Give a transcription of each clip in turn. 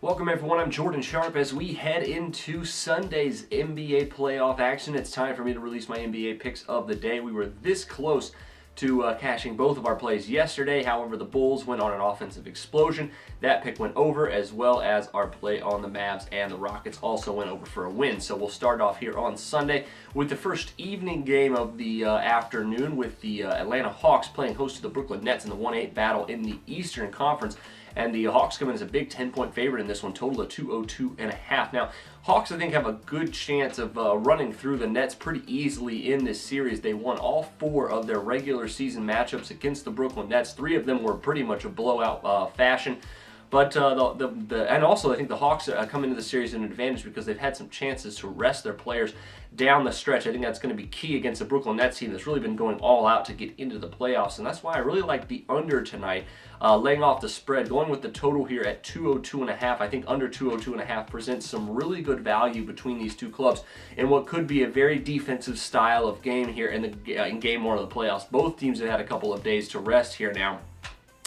Welcome everyone, I'm Jordan Sharp. As we head into Sunday's NBA playoff action, it's time for me to release my NBA picks of the day. We were this close to cashing both of our plays yesterday. However, the Bulls went on an offensive explosion. That pick went over, as well as our play on the Mavs and the Rockets also went over for a win. So we'll start off here on Sunday with the first evening game of the afternoon, with the Atlanta Hawks playing host to the Brooklyn Nets in the 1-8 battle in the Eastern Conference. And the Hawks come in as a big 10-point favorite in this one, total of 202.5. Now, Hawks, I think, have a good chance of running through the Nets pretty easily in this series. They won all 4 of their regular season matchups against the Brooklyn Nets. 3 of them were pretty much a blowout fashion. But and also I think the Hawks come into the series in an advantage because they've had some chances to rest their players down the stretch. I think that's going to be key against the Brooklyn Nets team that's really been going all out to get into the playoffs, and that's why I really like the under tonight, laying off the spread, going with the total here at 202.5. I think under 202.5 presents some really good value between these two clubs in what could be a very defensive style of game here in game 1 of the playoffs. Both teams have had a couple of days to rest here now,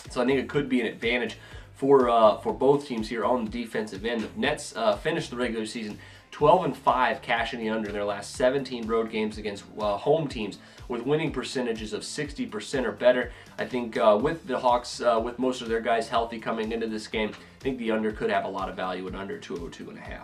so I think it could be an advantage for both teams here on the defensive end. The Nets finished the regular season 12-5, cashing the under in their last 17 road games against home teams with winning percentages of 60% or better. I think with the Hawks, with most of their guys healthy coming into this game, I think the under could have a lot of value at under 202.5.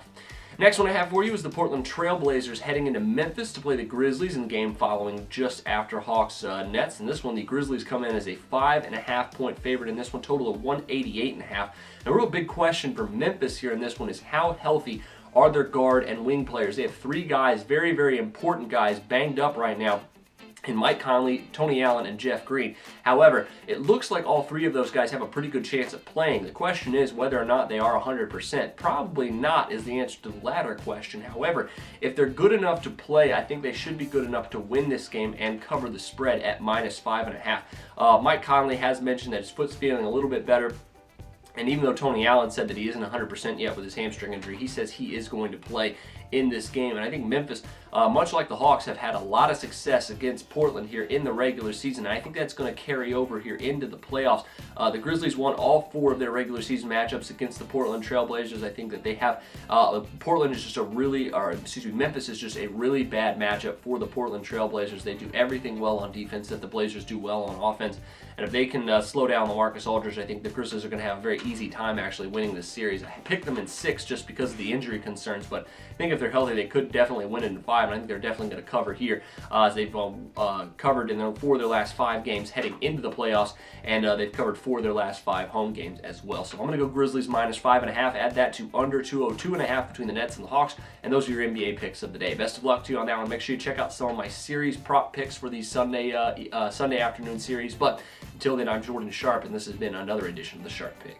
Next one I have for you is the Portland Trail Blazers heading into Memphis to play the Grizzlies in game following just after Hawks Nets. In this one, the Grizzlies come in as a 5.5-point favorite in this one, total of 188.5. A real big question for Memphis here in this one is how healthy are their guard and wing players. They have 3 guys, very, very important guys, banged up right now in Mike Conley, Tony Allen, and Jeff Green. However, it looks like all 3 of those guys have a pretty good chance of playing. The question is whether or not they are 100%. Probably not is the answer to the latter question. However, if they're good enough to play, I think they should be good enough to win this game and cover the spread at -5.5. Mike Conley has mentioned that his foot's feeling a little bit better. And even though Tony Allen said that he isn't 100% yet with his hamstring injury, he says he is going to play in this game. And I think Memphis, much like the Hawks, have had a lot of success against Portland here in the regular season. And I think that's going to carry over here into the playoffs. The Grizzlies won all 4 of their regular season matchups against the Portland Trail Blazers. I think that they have, Portland is just a really, Memphis is just a really bad matchup for the Portland Trail Blazers. They do everything well on defense that the Blazers do well on offense. And if they can slow down LaMarcus Aldridge, I think the Grizzlies are going to have a very easy time actually winning this series. I picked them in 6 just because of the injury concerns, but I think if they're healthy, they could definitely win it in 5, and I think they're definitely going to cover here, as they've covered in 4 of their last 5 games heading into the playoffs, and they've covered 4 of their last 5 home games as well. So I'm going to go Grizzlies -5.5, add that to under 202.5 between the Nets and the Hawks, and those are your NBA picks of the day. Best of luck to you on that one. Make sure you check out some of my series prop picks for these Sunday afternoon series, but until then, I'm Jordan Sharp, and this has been another edition of the Sharp Pick.